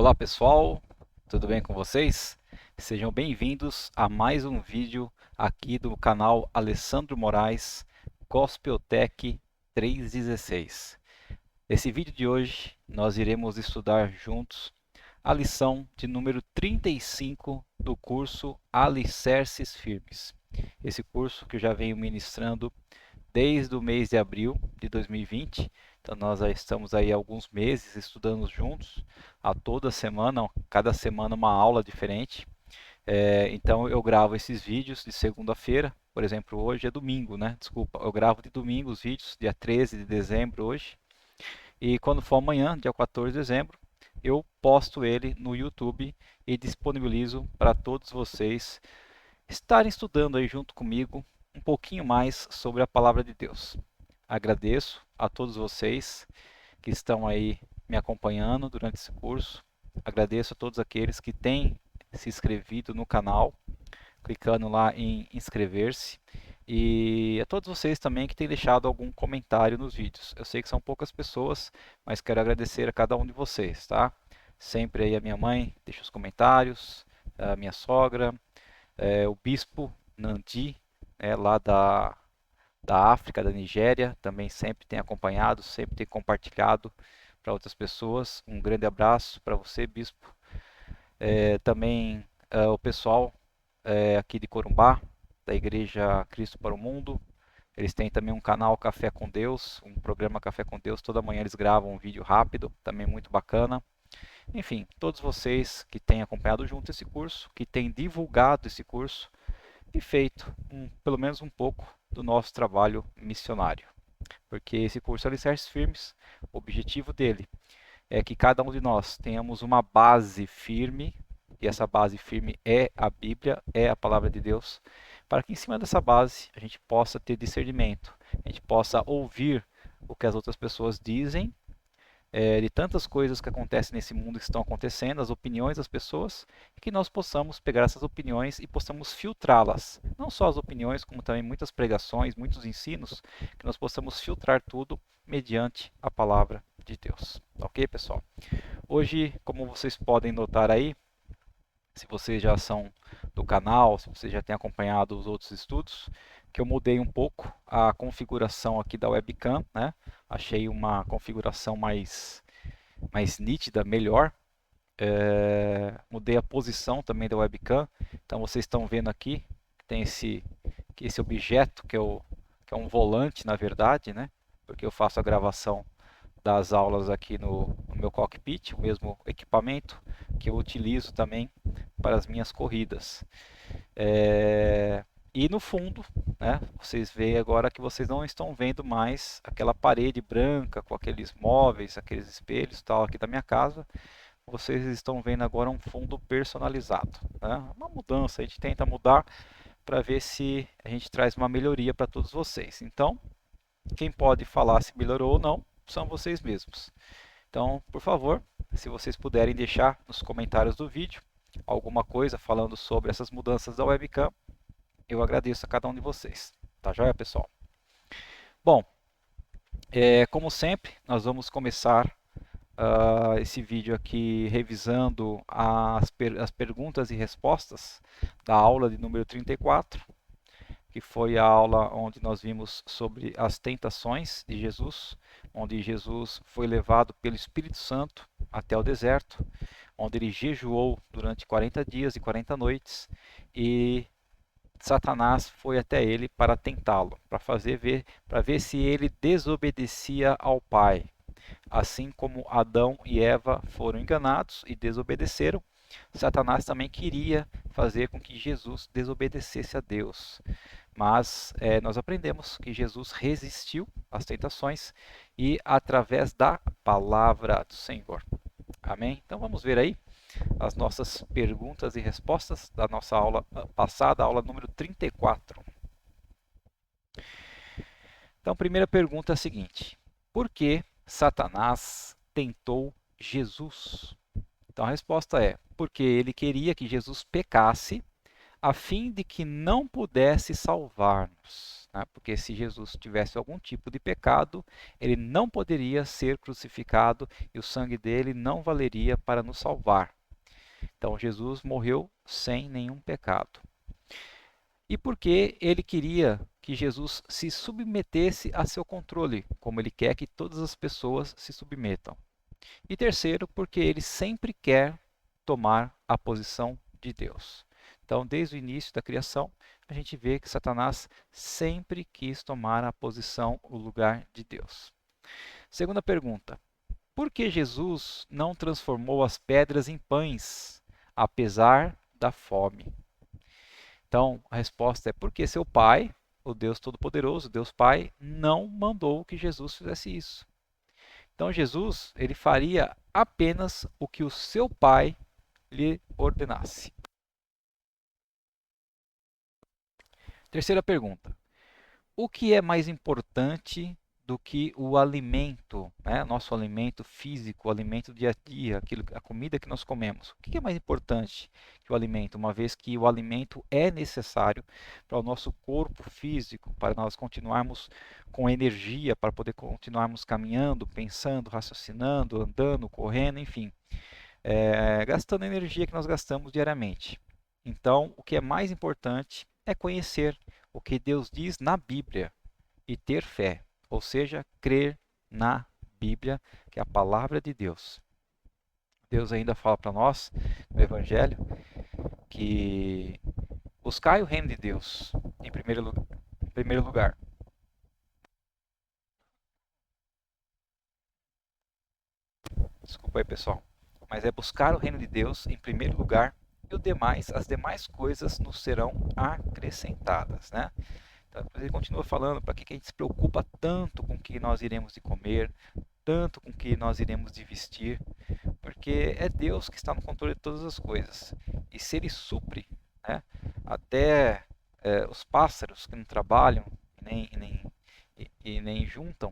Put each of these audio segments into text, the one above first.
Olá pessoal, tudo bem com vocês? Sejam bem-vindos a mais um vídeo aqui do canal Alessandro Moraes Gospeltech 316. Nesse vídeo de hoje nós iremos estudar juntos a lição de número 35 do curso Alicerces Firmes. Esse curso que eu já venho ministrando desde o mês de abril de 2020. Então nós já estamos aí alguns meses estudando juntos, a toda semana, cada semana uma aula diferente. Então eu gravo esses vídeos de segunda-feira, por exemplo, hoje é domingo, né? Desculpa, eu gravo de domingo os vídeos, dia 13 de dezembro hoje. E quando for amanhã, dia 14 de dezembro, eu posto ele no YouTube e disponibilizo para todos vocês estarem estudando aí junto comigo um pouquinho mais sobre a palavra de Deus. Agradeço a todos vocês que estão aí me acompanhando durante esse curso. Agradeço a todos aqueles que têm se inscrito no canal, clicando lá em inscrever-se. E a todos vocês também que têm deixado algum comentário nos vídeos. Eu sei que são poucas pessoas, mas quero agradecer a cada um de vocês, tá? Sempre aí a minha mãe deixa os comentários, a minha sogra, o bispo Nandi, lá da África, da Nigéria, também sempre tem acompanhado, sempre tem compartilhado para outras pessoas. Um grande abraço para você, bispo. Também o pessoal aqui de Corumbá, da Igreja Cristo para o Mundo. Eles têm também um canal Café com Deus, um programa Café com Deus. Toda manhã eles gravam um vídeo rápido, também muito bacana. Enfim, todos vocês que têm acompanhado junto esse curso, que têm divulgado esse curso, e feito pelo menos um pouco do nosso trabalho missionário. Porque esse curso Alicerces Firmes, o objetivo dele é que cada um de nós tenhamos uma base firme, e essa base firme é a Bíblia, é a palavra de Deus, para que em cima dessa base a gente possa ter discernimento, a gente possa ouvir o que as outras pessoas dizem de tantas coisas que acontecem nesse mundo que estão acontecendo, as opiniões das pessoas, e que nós possamos pegar essas opiniões e possamos filtrá-las. Não só as opiniões, como também muitas pregações, muitos ensinos, que nós possamos filtrar tudo mediante a palavra de Deus. Ok, pessoal? Hoje, como vocês podem notar aí, se vocês já são do canal, se vocês já têm acompanhado os outros estudos, que eu mudei um pouco a configuração aqui da webcam, né? Achei uma configuração mais nítida, melhor. Mudei a posição também da webcam, então vocês estão vendo aqui, tem esse objeto que é um volante na verdade, né? Porque eu faço a gravação das aulas aqui no meu cockpit, o mesmo equipamento que eu utilizo também para as minhas corridas. E no fundo, né, vocês veem agora que vocês não estão vendo mais aquela parede branca com aqueles móveis, aqueles espelhos tal aqui da minha casa. Vocês estão vendo agora um fundo personalizado, né? Uma mudança, a gente tenta mudar para ver se a gente traz uma melhoria para todos vocês. Então, quem pode falar se melhorou ou não são vocês mesmos. Então, por favor, se vocês puderem deixar nos comentários do vídeo alguma coisa falando sobre essas mudanças da webcam, eu agradeço a cada um de vocês. Tá joia, pessoal? Bom, como sempre, nós vamos começar esse vídeo aqui revisando as perguntas e respostas da aula de número 34, que foi a aula onde nós vimos sobre as tentações de Jesus, onde Jesus foi levado pelo Espírito Santo até o deserto, onde ele jejuou durante 40 dias e 40 noites e Satanás foi até ele para tentá-lo, para ver se ele desobedecia ao Pai. Assim como Adão e Eva foram enganados e desobedeceram, Satanás também queria fazer com que Jesus desobedecesse a Deus. Mas nós aprendemos que Jesus resistiu às tentações e através da palavra do Senhor. Amém? Então vamos ver aí as nossas perguntas e respostas da nossa aula passada, aula número 34. Então, a primeira pergunta é a seguinte: por que Satanás tentou Jesus? Então, a resposta é porque ele queria que Jesus pecasse, a fim de que não pudesse salvar-nos, né? Porque se Jesus tivesse algum tipo de pecado, ele não poderia ser crucificado e o sangue dele não valeria para nos salvar. Então Jesus morreu sem nenhum pecado. E porque ele queria que Jesus se submetesse a seu controle, como ele quer que todas as pessoas se submetam. E terceiro, porque ele sempre quer tomar a posição de Deus. Então, desde o início da criação, a gente vê que Satanás sempre quis tomar a posição, o lugar de Deus. Segunda pergunta: por que Jesus não transformou as pedras em pães, apesar da fome? Então, a resposta é porque seu pai, o Deus Todo-Poderoso, Deus Pai, não mandou que Jesus fizesse isso. Então, Jesus, ele faria apenas o que o seu pai lhe ordenasse. Terceira pergunta: o que é mais importante do que o alimento, né? Nosso alimento físico, o alimento do dia a dia, a comida que nós comemos? O que é mais importante que o alimento, uma vez que o alimento é necessário para o nosso corpo físico, para nós continuarmos com energia, para poder continuarmos caminhando, pensando, raciocinando, andando, correndo, enfim, gastando a energia que nós gastamos diariamente. Então, o que é mais importante é conhecer o que Deus diz na Bíblia e ter fé, ou seja, crer na Bíblia, que é a palavra de Deus. Deus ainda fala para nós no Evangelho que buscai o reino de Deus em primeiro lugar. Desculpa aí, pessoal. Mas é buscar o reino de Deus em primeiro lugar e as demais coisas nos serão acrescentadas, né? Então, ele continua falando para que a gente se preocupa tanto com o que nós iremos de comer, tanto com o que nós iremos de vestir, porque é Deus que está no controle de todas as coisas. E se Ele supre, né, até os pássaros que não trabalham nem juntam,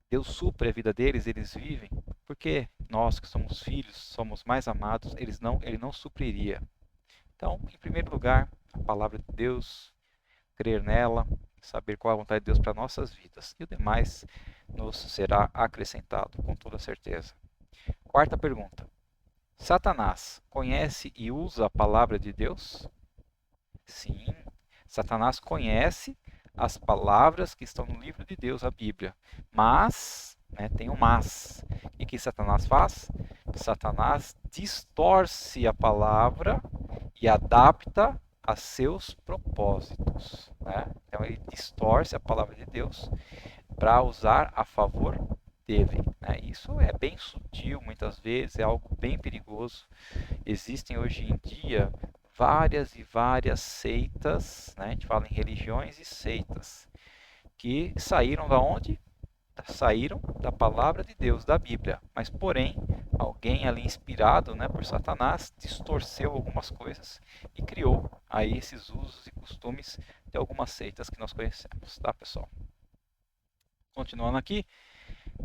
Deus supre a vida deles, eles vivem, porque nós que somos filhos, somos mais amados, Ele não supriria. Então, em primeiro lugar, a palavra de Deus, crer nela, saber qual é a vontade de Deus para nossas vidas. E o demais nos será acrescentado, com toda certeza. Quarta pergunta: Satanás conhece e usa a palavra de Deus? Sim, Satanás conhece as palavras que estão no livro de Deus, a Bíblia. Mas, né, tem um mas. E que Satanás faz? Satanás distorce a palavra e adapta a seus propósitos, né? Então ele distorce a palavra de Deus para usar a favor dele, né? Isso é bem sutil, muitas vezes é algo bem perigoso. Existem hoje em dia várias e várias seitas, né? A gente fala em religiões e seitas que saíram da onde? Saíram da palavra de Deus, da Bíblia, mas porém alguém ali inspirado, né, por Satanás distorceu algumas coisas e criou aí esses usos e costumes de algumas seitas que nós conhecemos, tá, pessoal? Continuando aqui,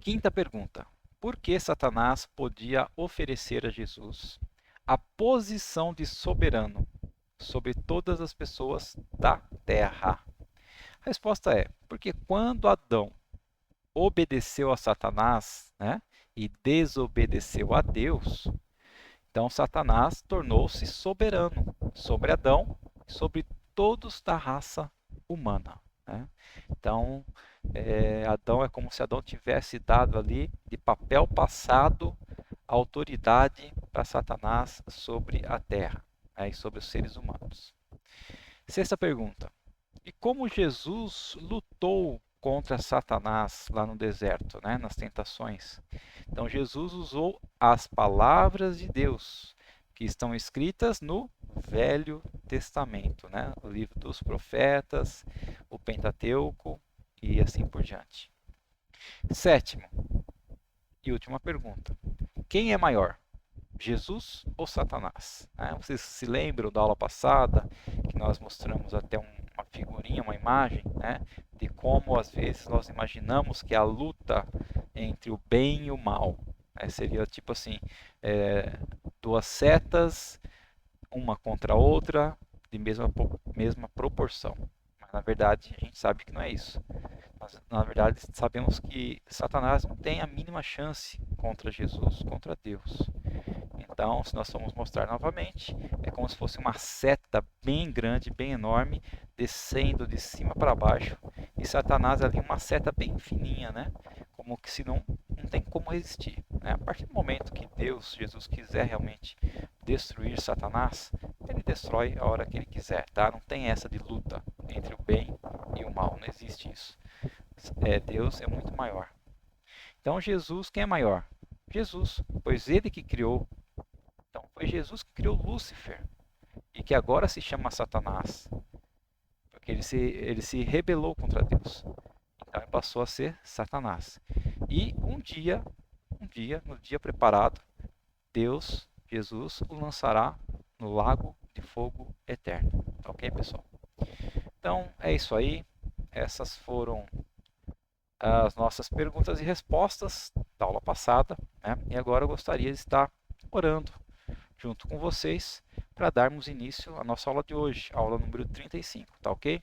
quinta pergunta: por que Satanás podia oferecer a Jesus a posição de soberano sobre todas as pessoas da terra? A resposta é: porque quando Adão obedeceu a Satanás, né, e desobedeceu a Deus, então Satanás tornou-se soberano sobre Adão e sobre todos da raça humana, né? Então, Adão é como se Adão tivesse dado ali de papel passado a autoridade para Satanás sobre a terra, né, e sobre os seres humanos. Sexta pergunta: e como Jesus lutou contra Satanás lá no deserto, né, nas tentações? Então Jesus usou as palavras de Deus que estão escritas no Velho Testamento, né, o livro dos profetas, o Pentateuco e assim por diante. Sétimo e última pergunta: quem é maior, Jesus ou Satanás? Vocês se lembram da aula passada que nós mostramos até uma figurinha, uma imagem, né, de como às vezes nós imaginamos que a luta entre o bem e o mal, né, seria tipo assim, duas setas, uma contra a outra, de mesma proporção. Mas na verdade a gente sabe que não é isso. Nós, na verdade, sabemos que Satanás não tem a mínima chance contra Jesus, contra Deus. Então, se nós formos mostrar novamente, é como se fosse uma seta bem grande, bem enorme, descendo de cima para baixo, e Satanás ali uma seta bem fininha, né? Como que se não tem como resistir, né? A partir do momento que Deus, Jesus, quiser realmente destruir Satanás, ele destrói a hora que ele quiser, tá? Não tem essa de luta entre o bem e o mal, não existe isso. Deus é muito maior. Então, Jesus, quem é maior? Jesus, pois ele que criou. Então, foi Jesus que criou Lúcifer e que agora se chama Satanás, porque ele se rebelou contra Deus. Então, ele passou a ser Satanás. E no dia preparado, Deus, Jesus, o lançará no lago de fogo eterno. Ok, pessoal? Então, é isso aí. Essas foram as nossas perguntas e respostas da aula passada, né? E agora eu gostaria de estar orando junto com vocês para darmos início à nossa aula de hoje, aula número 35, tá ok?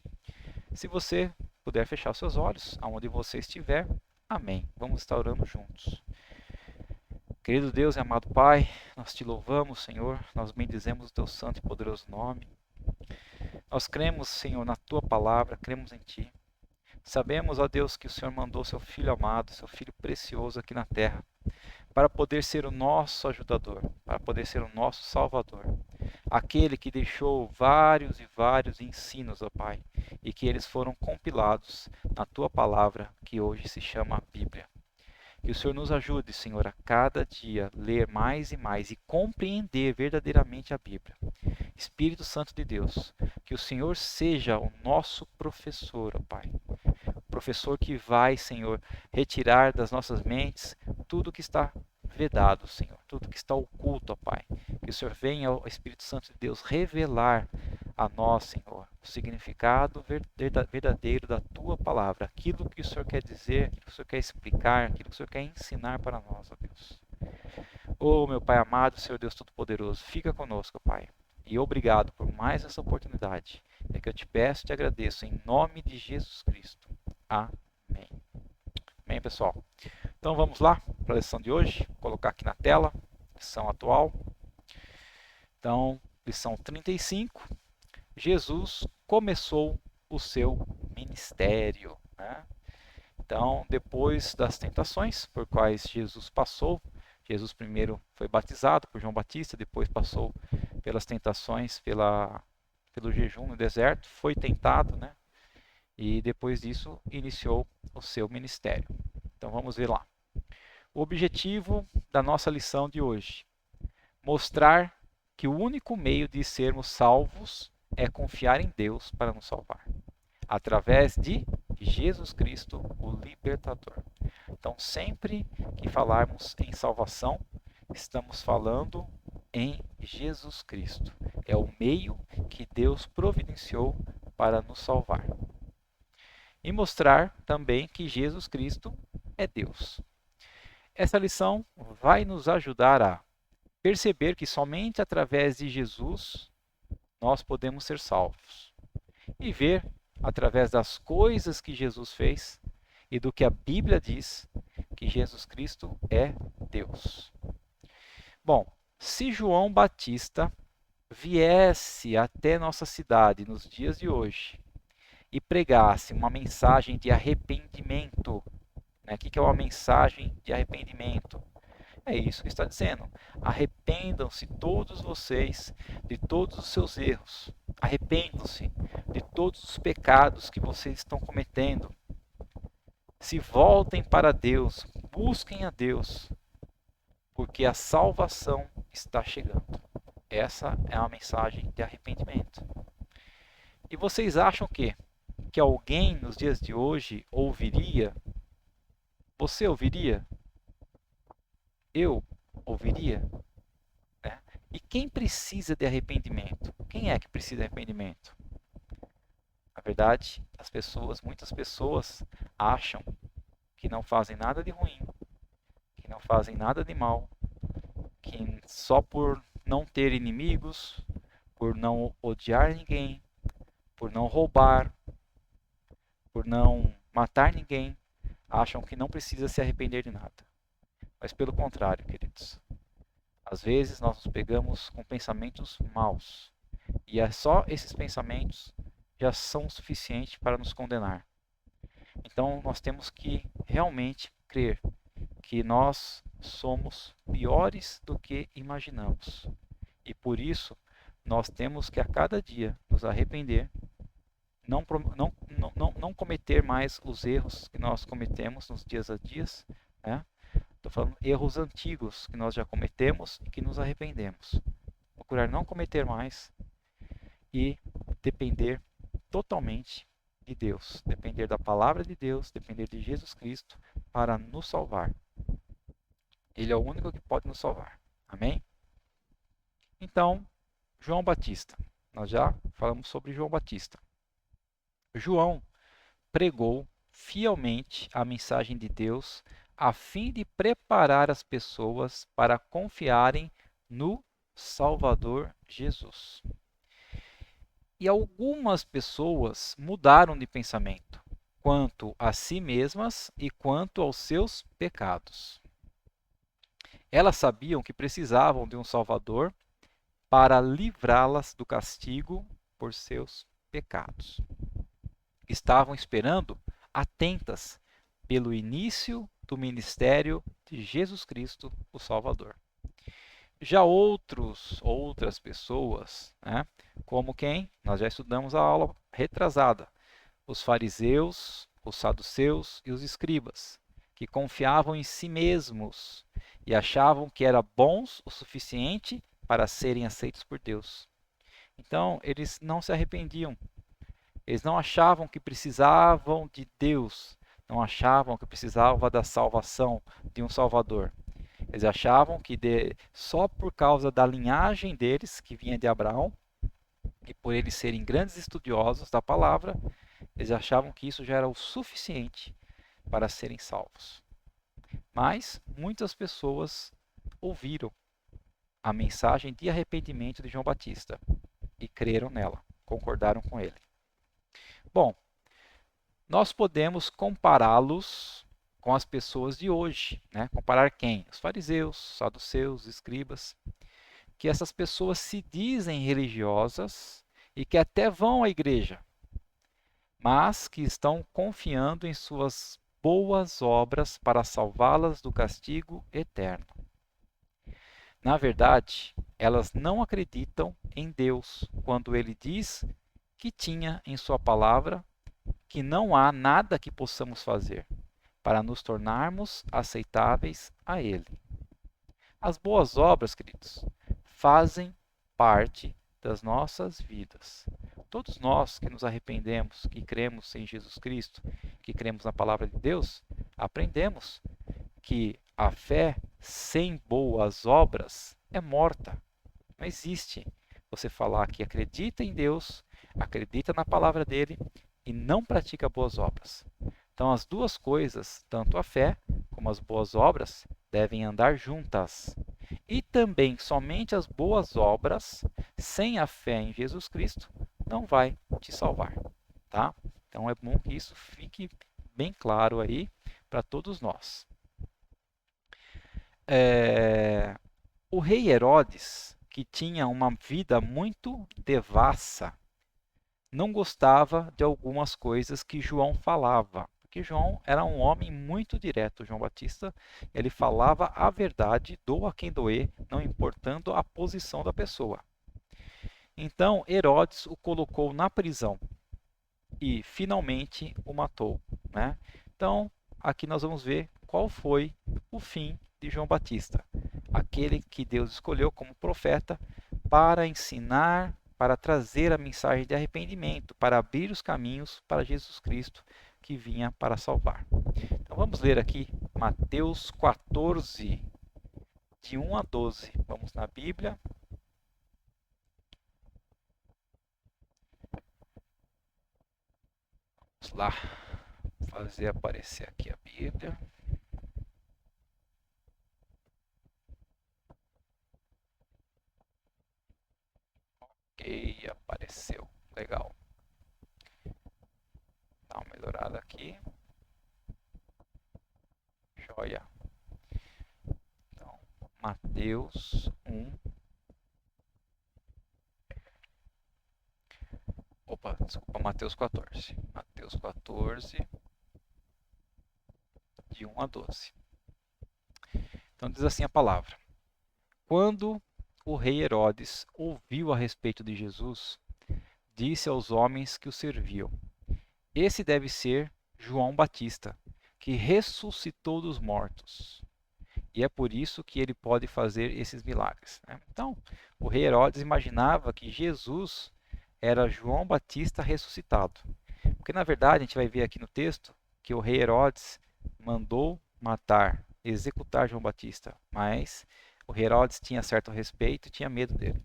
Se você puder fechar seus olhos, aonde você estiver, amém. Vamos estar orando juntos. Querido Deus e amado Pai, nós te louvamos, Senhor, nós bendizemos o teu santo e poderoso nome. Nós cremos, Senhor, na tua palavra, cremos em ti. Sabemos, ó Deus, que o Senhor mandou seu Filho amado, seu Filho precioso aqui na terra, para poder ser o nosso ajudador, para poder ser o nosso Salvador. Aquele que deixou vários e vários ensinos, ó Pai, e que eles foram compilados na Tua Palavra, que hoje se chama Bíblia. Que o Senhor nos ajude, Senhor, a cada dia ler mais e compreender verdadeiramente a Bíblia. Espírito Santo de Deus, que o Senhor seja o nosso professor, ó Pai. Professor que vai, Senhor, retirar das nossas mentes tudo que está vedado, Senhor, tudo que está oculto, ó Pai. Que o Senhor venha, ó Espírito Santo de Deus, revelar a nós, Senhor, o significado verdadeiro da Tua palavra, aquilo que o Senhor quer dizer, aquilo que o Senhor quer explicar, aquilo que o Senhor quer ensinar para nós, ó Deus. Oh, meu Pai amado, Senhor Deus Todo-Poderoso, fica conosco, Pai. E obrigado por mais essa oportunidade. É que eu te peço e te agradeço em nome de Jesus Cristo. Amém. Amém, pessoal. Então vamos lá para a lição de hoje. Vou colocar aqui na tela, lição atual. Então, lição 35. Jesus começou o seu ministério, né? Então, depois das tentações por quais Jesus passou, Jesus primeiro foi batizado por João Batista, depois passou pelas tentações, pelo jejum no deserto, foi tentado, né? E depois disso iniciou o seu ministério. Então vamos ver lá. O objetivo da nossa lição de hoje: mostrar que o único meio de sermos salvos é confiar em Deus para nos salvar, através de Jesus Cristo, o libertador. Então, sempre que falarmos em salvação, estamos falando em Jesus Cristo. É o meio que Deus providenciou para nos salvar. E mostrar também que Jesus Cristo é Deus. Essa lição vai nos ajudar a perceber que somente através de Jesus nós podemos ser salvos. E ver, através das coisas que Jesus fez e do que a Bíblia diz, que Jesus Cristo é Deus. Bom, se João Batista viesse até nossa cidade nos dias de hoje e pregasse uma mensagem de arrependimento, né? O que é uma mensagem de arrependimento? É isso que está dizendo. Arrependam-se todos vocês de todos os seus erros. Arrependam-se de todos os pecados que vocês estão cometendo. Se voltem para Deus, busquem a Deus, porque a salvação está chegando. Essa é uma mensagem de arrependimento. E vocês acham que alguém nos dias de hoje ouviria? Você ouviria? Eu ouviria? Né? E quem precisa de arrependimento? Quem é que precisa de arrependimento? Na verdade, muitas pessoas acham que não fazem nada de ruim, que não fazem nada de mal, que só por não ter inimigos por não odiar ninguém, por não roubar, por não matar ninguém, acham que não precisa se arrepender de nada. Mas pelo contrário, queridos, às vezes nós nos pegamos com pensamentos maus, e é só esses pensamentos já são suficientes para nos condenar. Então nós temos que realmente crer que nós somos piores do que imaginamos. E por isso nós temos que a cada dia nos arrepender, não cometer mais os erros que nós cometemos nos dias a dias, né? Estou falando erros antigos que nós já cometemos e que nos arrependemos. Procurar não cometer mais e depender totalmente de Deus, depender da palavra de Deus, depender de Jesus Cristo para nos salvar. Ele é o único que pode nos salvar. Amém? Então, João Batista. Nós já falamos sobre João Batista. João pregou fielmente a mensagem de Deus a fim de preparar as pessoas para confiarem no Salvador Jesus. E algumas pessoas mudaram de pensamento quanto a si mesmas e quanto aos seus pecados. Elas sabiam que precisavam de um Salvador para livrá-las do castigo por seus pecados. Estavam esperando, atentas, pelo início do ministério de Jesus Cristo, o Salvador. Já outras pessoas, né, como quem? Nós já estudamos a aula retrasada. Os fariseus, os saduceus e os escribas, que confiavam em si mesmos e achavam que eram bons o suficiente para serem aceitos por Deus. Então, eles não se arrependiam. Eles não achavam que precisavam de Deus, não achavam que precisavam da salvação de um Salvador. Eles achavam que só por causa da linhagem deles, que vinha de Abraão, e por eles serem grandes estudiosos da palavra, eles achavam que isso já era o suficiente para serem salvos. Mas muitas pessoas ouviram a mensagem de arrependimento de João Batista e creram nela, concordaram com ele. Bom, nós podemos compará-los com as pessoas de hoje, né? Comparar quem? Os fariseus, saduceus, escribas, que essas pessoas se dizem religiosas e que até vão à igreja, mas que estão confiando em suas boas obras para salvá-las do castigo eterno. Na verdade, elas não acreditam em Deus quando ele diz que tinha em sua palavra que não há nada que possamos fazer para nos tornarmos aceitáveis a ele. As boas obras, queridos, fazem parte das nossas vidas. Todos nós que nos arrependemos, que cremos em Jesus Cristo, que cremos na palavra de Deus, aprendemos que a fé sem boas obras é morta. Não existe você falar que acredita em Deus, acredita na palavra dele e não pratica boas obras. Então, as duas coisas, tanto a fé como as boas obras, devem andar juntas. E também somente as boas obras, sem a fé em Jesus Cristo, não vai te salvar, tá? Então é bom que isso fique bem claro aí para todos nós. O rei Herodes, que tinha uma vida muito devassa, não gostava de algumas coisas que João falava, porque João era um homem muito direto. João Batista, ele falava a verdade, doa quem doer, não importando a posição da pessoa. Então Herodes o colocou na prisão e finalmente o matou, né? Então aqui nós vamos ver qual foi o fim de João Batista, aquele que Deus escolheu como profeta para ensinar, para trazer a mensagem de arrependimento, para abrir os caminhos para Jesus Cristo que vinha para salvar. Então vamos ler aqui Mateus 14, de 1 a 12. Vamos na Bíblia. Vamos lá fazer aparecer aqui a Bíblia. Ok. Desceu. Legal. Dá uma melhorada aqui. Joia. Então, Mateus 1. Opa, desculpa, Mateus 14. Mateus 14, de 1 a 12. Então diz assim a palavra. Quando o rei Herodes ouviu a respeito de Jesus, disse aos homens que o serviam: Esse deve ser João Batista, que ressuscitou dos mortos. E é por isso que ele pode fazer esses milagres. Então, o rei Herodes imaginava que Jesus era João Batista ressuscitado. Porque, na verdade, a gente vai ver aqui no texto que o rei Herodes mandou matar, executar João Batista. Mas o rei Herodes tinha certo respeito e tinha medo dele.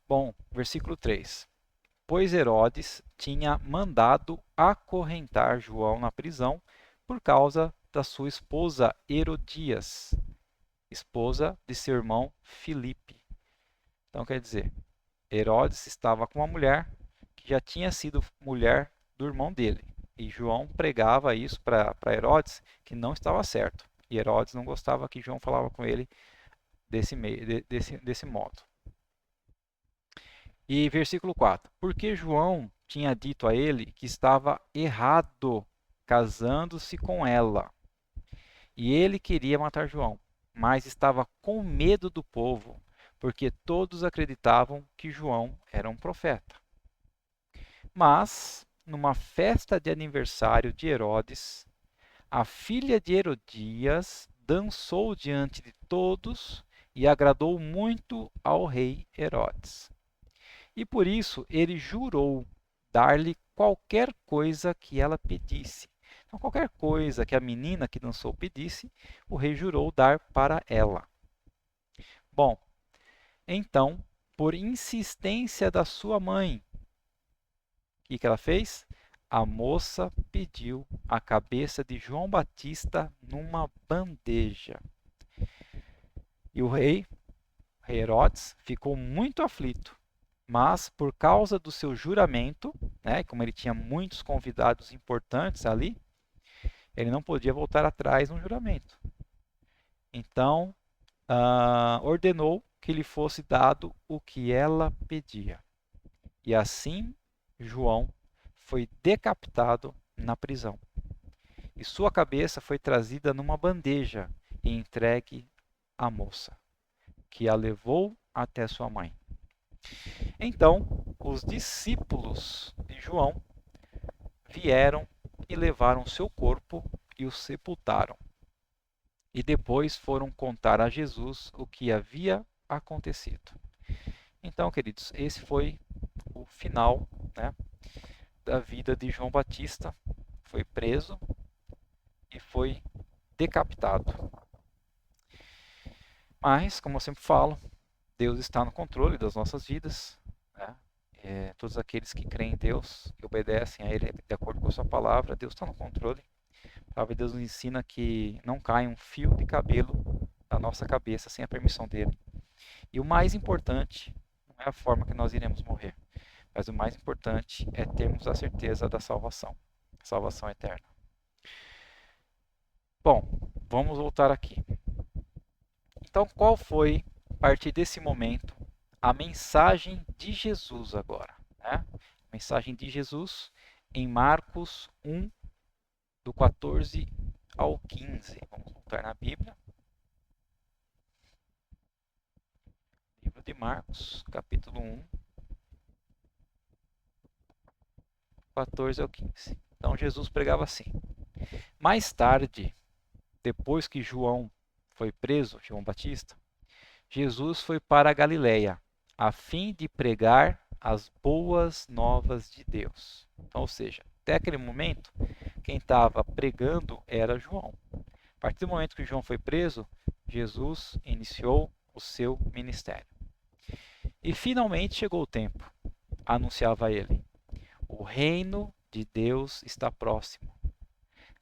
Bom, versículo 3. Pois Herodes tinha mandado acorrentar João na prisão por causa da sua esposa Herodias, esposa de seu irmão Filipe. Então, quer dizer, Herodes estava com uma mulher que já tinha sido mulher do irmão dele. E João pregava isso para Herodes, que não estava certo. E Herodes não gostava que João falava com ele desse modo. E versículo 4. Porque João tinha dito a ele que estava errado casando-se com ela. E ele queria matar João, mas estava com medo do povo, porque todos acreditavam que João era um profeta. Mas, numa festa de aniversário de Herodes, a filha de Herodias dançou diante de todos e agradou muito ao rei Herodes. E por isso ele jurou dar-lhe qualquer coisa que ela pedisse. Então, qualquer coisa que a menina que dançou pedisse, o rei jurou dar para ela. Bom, então, por insistência da sua mãe, o que ela fez? A moça pediu a cabeça de João Batista numa bandeja. E o rei Herodes ficou muito aflito, mas por causa do seu juramento, como ele tinha muitos convidados importantes ali, ele não podia voltar atrás no juramento. Então, ordenou que lhe fosse dado o que ela pedia. E assim, João foi decapitado na prisão. E sua cabeça foi trazida numa bandeja e entregue à moça, que a levou até sua mãe. Então, os discípulos de João vieram e levaram seu corpo e o sepultaram. E depois foram contar a Jesus o que havia acontecido. Então, queridos, esse foi o final, da vida de João Batista. Foi preso e foi decapitado. Mas, como eu sempre falo, Deus está no controle das nossas vidas. Todos aqueles que creem em Deus, que obedecem a Ele de acordo com a sua palavra, Deus está no controle. A palavra de Deus nos ensina que não cai um fio de cabelo da nossa cabeça sem a permissão dele. E o mais importante não é a forma que nós iremos morrer, mas o mais importante é termos a certeza da salvação, a salvação eterna. Bom, vamos voltar aqui. Então, qual foi, a partir desse momento, a mensagem de Jesus agora? A mensagem de Jesus em Marcos 1, do 14 ao 15. Vamos voltar na Bíblia. Livro de Marcos, capítulo 1, 14 ao 15. Então, Jesus pregava assim. Mais tarde, depois que João foi preso, João Batista, Jesus foi para a Galileia, a fim de pregar as boas novas de Deus. Então, ou seja, até aquele momento, quem estava pregando era João. A partir do momento que João foi preso, Jesus iniciou o seu ministério. E finalmente chegou o tempo, anunciava ele. O reino de Deus está próximo.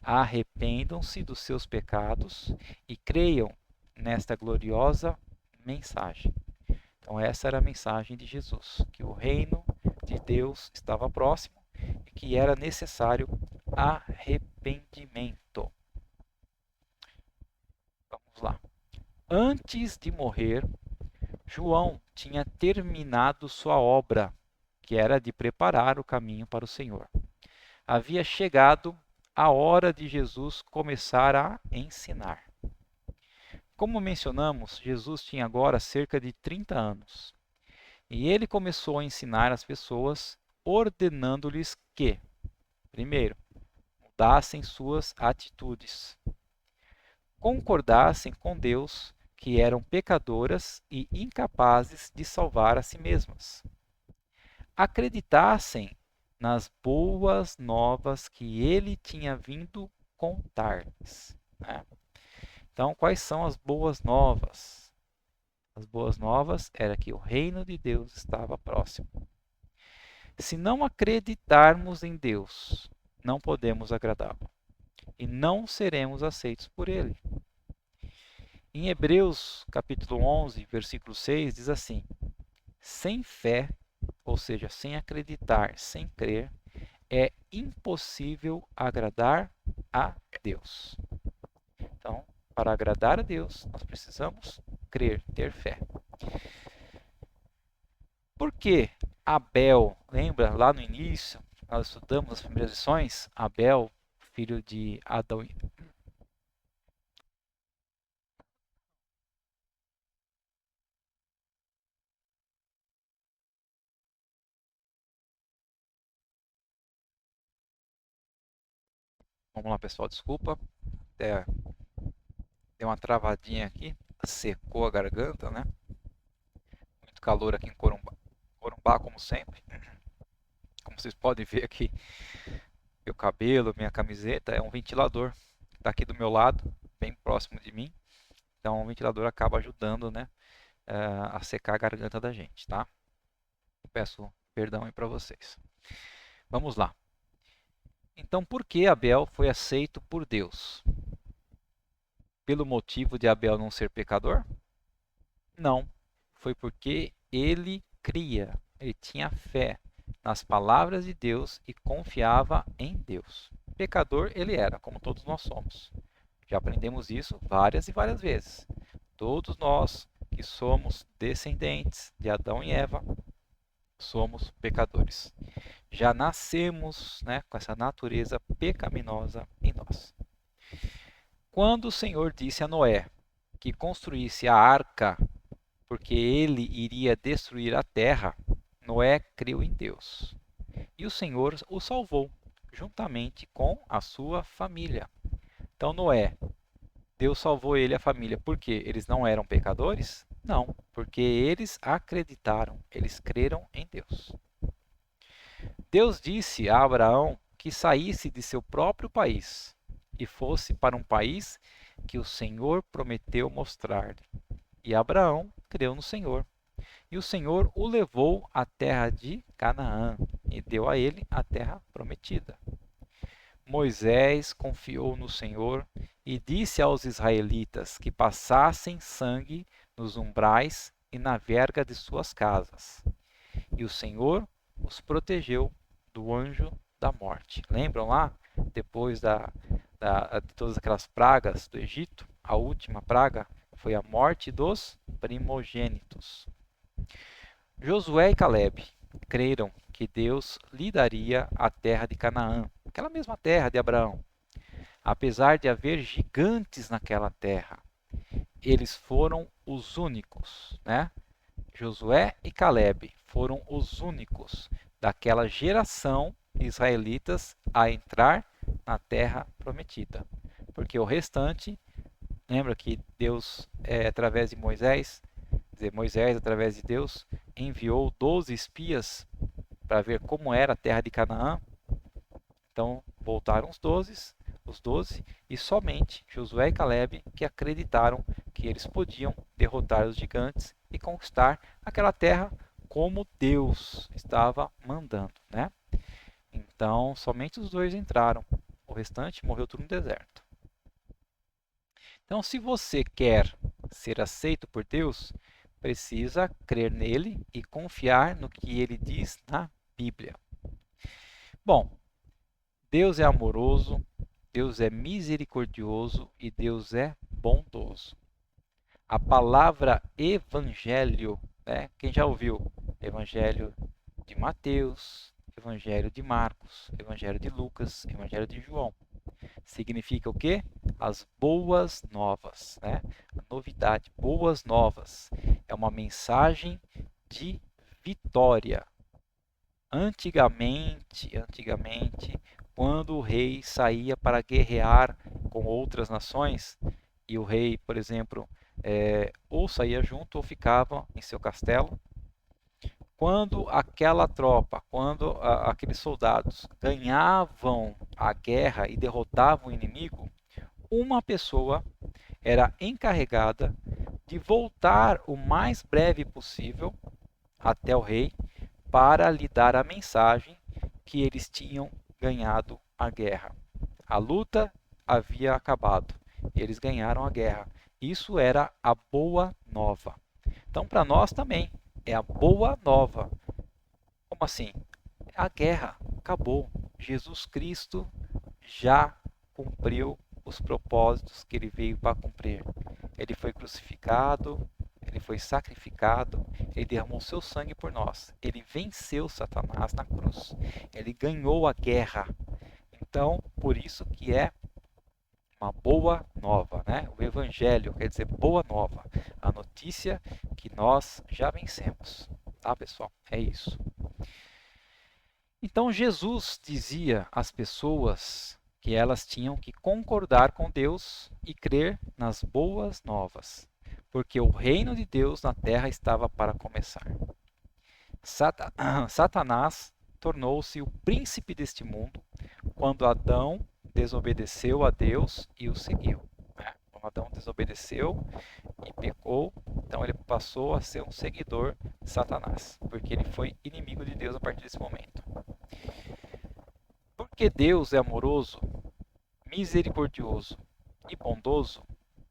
Arrependam-se dos seus pecados e creiam nesta gloriosa mensagem. Então essa era a mensagem de Jesus, que o reino de Deus estava próximo e que era necessário arrependimento. Vamos lá. Antes de morrer, João tinha terminado sua obra, que era de preparar o caminho para o Senhor. Havia chegado a hora de Jesus começar a ensinar. Como mencionamos, Jesus tinha agora cerca de 30 anos. E ele começou a ensinar as pessoas, ordenando-lhes que, primeiro, mudassem suas atitudes, concordassem com Deus que eram pecadoras e incapazes de salvar a si mesmas, acreditassem nas boas novas que ele tinha vindo contar-lhes, né? Então, quais são as boas novas? As boas novas era que o reino de Deus estava próximo. Se não acreditarmos em Deus, não podemos agradá-lo e não seremos aceitos por ele. Em Hebreus, capítulo 11, versículo 6, diz assim: sem fé, ou seja, sem acreditar, sem crer, é impossível agradar a Deus. Então, para agradar a Deus, nós precisamos crer, ter fé. Por que Abel, lembra lá no início, nós estudamos as primeiras lições, Abel, filho de Adão. Vamos lá, pessoal, desculpa. Deu uma travadinha aqui, secou a garganta, né? Muito calor aqui em Corumbá, Corumbá como sempre. Como vocês podem ver aqui, meu cabelo, minha camiseta é um ventilador. Está aqui do meu lado, bem próximo de mim. Então o ventilador acaba ajudando, né, a secar a garganta da gente, tá? Peço perdão aí para vocês. Vamos lá. Então, por que Abel foi aceito por Deus? Pelo motivo de Abel não ser pecador? Não. Foi porque ele cria, ele tinha fé nas palavras de Deus e confiava em Deus. Pecador ele era, como todos nós somos. Já aprendemos isso várias e várias vezes. Todos nós que somos descendentes de Adão e Eva, somos pecadores. Já nascemos, né, com essa natureza pecaminosa em nós. Quando o Senhor disse a Noé que construísse a arca, porque ele iria destruir a terra, Noé creu em Deus. E o Senhor o salvou, juntamente com a sua família. Então, Noé, Deus salvou ele e a família. Por quê? Eles não eram pecadores? Não, porque eles acreditaram, eles creram em Deus. Deus disse a Abraão que saísse de seu próprio país e fosse para um país que o Senhor prometeu mostrar-lhe. E Abraão creu no Senhor. E o Senhor o levou à terra de Canaã e deu a ele a terra prometida. Moisés confiou no Senhor e disse aos israelitas que passassem sangue nos umbrais e na verga de suas casas. E o Senhor os protegeu do anjo da morte. Lembram lá? Depois de todas aquelas pragas do Egito, a última praga foi a morte dos primogênitos. Josué e Caleb creram que Deus lhe daria a terra de Canaã, aquela mesma terra de Abraão. Apesar de haver gigantes naquela terra, eles foram os únicos, né? Josué e Caleb foram os únicos daquela geração de israelitas a entrar na terra prometida. Porque o restante, lembra que Deus, através de Moisés, Moisés, através de Deus, enviou 12 espias para ver como era a terra de Canaã. Então, voltaram os 12, e somente Josué e Caleb que acreditaram que eles podiam derrotar os gigantes e conquistar aquela terra como Deus estava mandando, né? Então, somente os dois entraram. O restante morreu tudo no deserto. Então, se você quer ser aceito por Deus, precisa crer nele e confiar no que ele diz na Bíblia. Bom, Deus é amoroso, Deus é misericordioso e Deus é bondoso. A palavra evangelho, né? Quem já ouviu? Evangelho de Mateus, Evangelho de Marcos, Evangelho de Lucas, Evangelho de João. Significa o quê? As boas novas, né? A novidade, boas novas. É uma mensagem de vitória. Antigamente, quando o rei saía para guerrear com outras nações, e o rei, por exemplo, ou saía junto ou ficava em seu castelo, quando aquela tropa, quando aqueles soldados ganhavam a guerra e derrotavam o inimigo, uma pessoa era encarregada de voltar o mais breve possível até o rei para lhe dar a mensagem que eles tinham ganhado a guerra. A luta havia acabado, eles ganharam a guerra. Isso era a boa nova. Então, para nós também é a boa nova. Como assim? A guerra acabou. Jesus Cristo já cumpriu os propósitos que ele veio para cumprir. Ele foi crucificado, ele foi sacrificado, ele derramou seu sangue por nós. Ele venceu Satanás na cruz. Ele ganhou a guerra. Então, por isso que é uma boa nova, né? O evangelho quer dizer boa nova, a notícia que nós já vencemos, tá, pessoal? É isso. Então Jesus dizia às pessoas que elas tinham que concordar com Deus e crer nas boas novas, porque o reino de Deus na terra estava para começar. Satanás tornou-se o príncipe deste mundo quando Adão desobedeceu a Deus e o seguiu. Quando Adão desobedeceu e pecou, então ele passou a ser um seguidor de Satanás, porque ele foi inimigo de Deus a partir desse momento. Porque Deus é amoroso, misericordioso e bondoso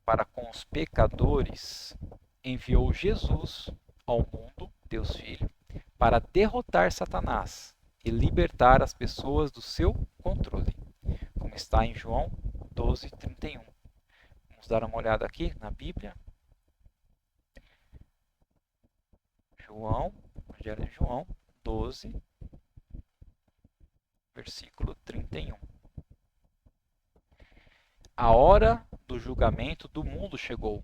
para com os pecadores, enviou Jesus ao mundo, Deus Filho, para derrotar Satanás e libertar as pessoas do seu controle, como está em João 12:31. Vamos dar uma olhada aqui na Bíblia. Evangelho de João 12, versículo 31. A hora do julgamento do mundo chegou,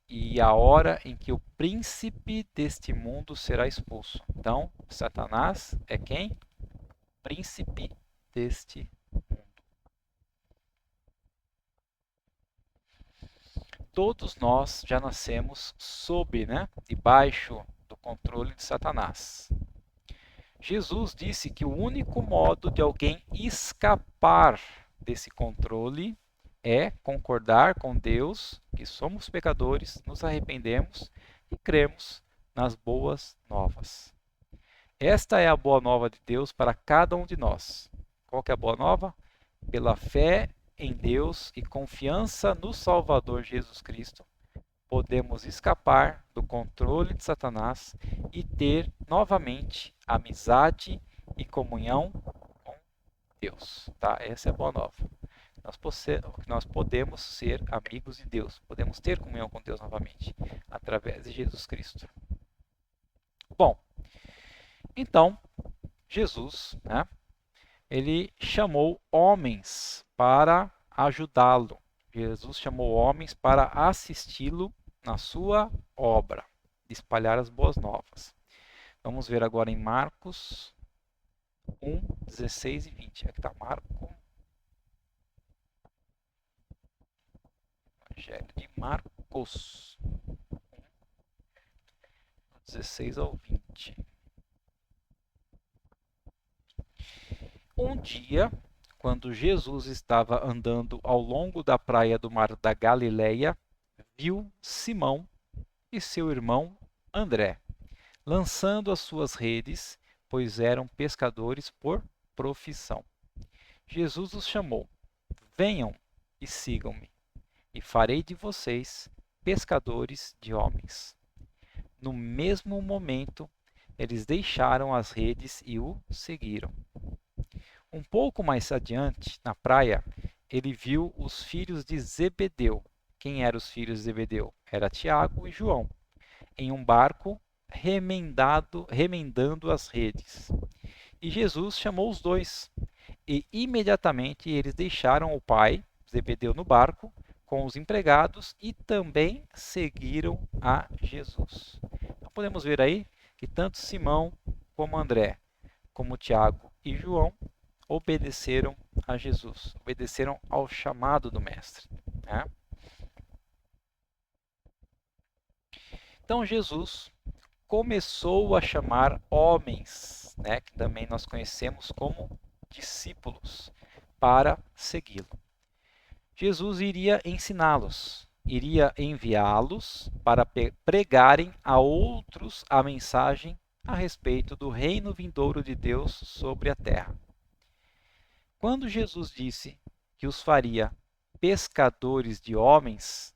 e a hora em que o príncipe deste mundo será expulso. Então, Satanás é quem? Príncipe deste mundo. Todos nós já nascemos sob, debaixo do controle de Satanás. Jesus disse que o único modo de alguém escapar desse controle é concordar com Deus, que somos pecadores, nos arrependemos e cremos nas boas novas. Esta é a boa nova de Deus para cada um de nós. Qual que é a boa nova? Pela fé em Deus e confiança no Salvador Jesus Cristo, podemos escapar do controle de Satanás e ter novamente amizade e comunhão com Deus. Tá? Essa é a boa nova. Nós podemos ser amigos de Deus, podemos ter comunhão com Deus novamente, através de Jesus Cristo. Bom, então, Jesus, ele chamou homens para ajudá-lo. Jesus chamou homens para assisti-lo na sua obra, de espalhar as boas novas. Vamos ver agora em Marcos 1, 16 e 20. Aqui está Marcos. Evangelho de Marcos 1, 16 ao 20. Um dia, quando Jesus estava andando ao longo da praia do mar da Galileia, viu Simão e seu irmão André lançando as suas redes, pois eram pescadores por profissão. Jesus os chamou: venham e sigam-me, e farei de vocês pescadores de homens. No mesmo momento, eles deixaram as redes e o seguiram. Um pouco mais adiante, na praia, ele viu os filhos de Zebedeu. Quem eram os filhos de Zebedeu? Era Tiago e João, em um barco remendando as redes. E Jesus chamou os dois, e imediatamente eles deixaram o pai, Zebedeu, no barco, com os empregados e também seguiram a Jesus. Então podemos ver aí que tanto Simão como André, como Tiago e João, obedeceram a Jesus, obedeceram ao chamado do Mestre. Né? Então Jesus começou a chamar homens, né, que também nós conhecemos como discípulos, para segui-lo. Jesus iria ensiná-los, iria enviá-los para pregarem a outros a mensagem a respeito do reino vindouro de Deus sobre a terra. Quando Jesus disse que os faria pescadores de homens,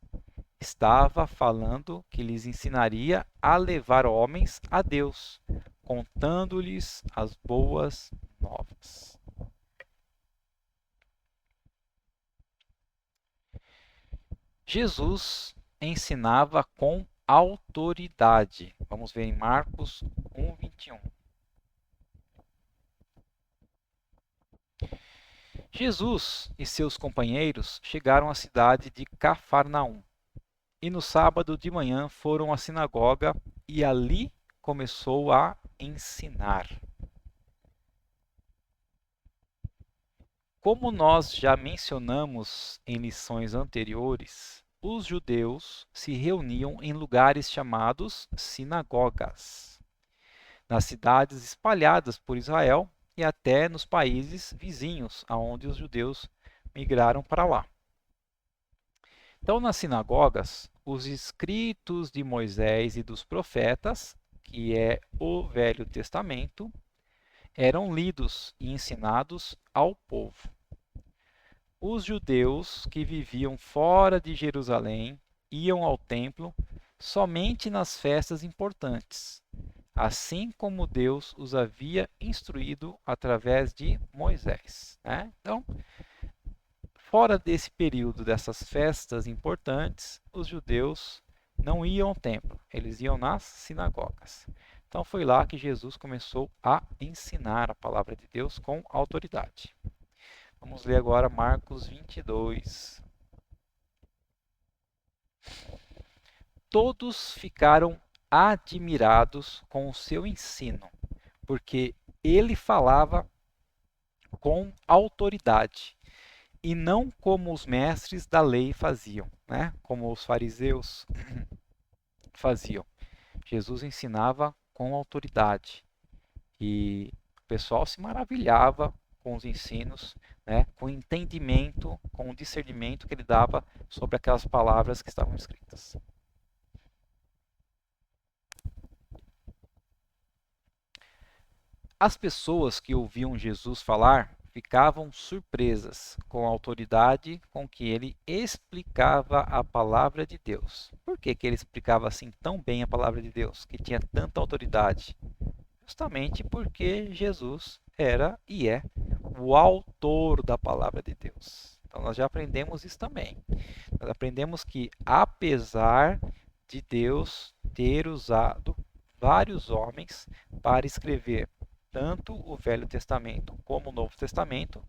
estava falando que lhes ensinaria a levar homens a Deus, contando-lhes as boas novas. Jesus ensinava com autoridade. Vamos ver em Marcos 1:21. Jesus e seus companheiros chegaram à cidade de Cafarnaum e no sábado de manhã foram à sinagoga e ali começou a ensinar. Como nós já mencionamos em lições anteriores, os judeus se reuniam em lugares chamados sinagogas, nas cidades espalhadas por Israel e até nos países vizinhos, aonde os judeus migraram para lá. Então, nas sinagogas, os escritos de Moisés e dos profetas, que é o Velho Testamento, eram lidos e ensinados ao povo. Os judeus que viviam fora de Jerusalém iam ao templo somente nas festas importantes, assim como Deus os havia instruído através de Moisés. Né? Então, fora desse período dessas festas importantes, os judeus não iam ao templo, eles iam nas sinagogas. Então foi lá que Jesus começou a ensinar a palavra de Deus com autoridade. Vamos ler agora Marcos 22. Todos ficaram admirados com o seu ensino, porque ele falava com autoridade e não como os mestres da lei faziam, né? Como os fariseus faziam. Jesus ensinava com autoridade e o pessoal se maravilhava com os ensinos, né? Com o entendimento, com o discernimento que ele dava sobre aquelas palavras que estavam escritas. As pessoas que ouviam Jesus falar ficavam surpresas com a autoridade com que ele explicava a palavra de Deus. Por que ele explicava assim tão bem a palavra de Deus, que tinha tanta autoridade? Justamente porque Jesus era e é o autor da palavra de Deus. Então nós já aprendemos isso também. Nós aprendemos que apesar de Deus ter usado vários homens para escrever tanto o Velho Testamento como o Novo Testamento,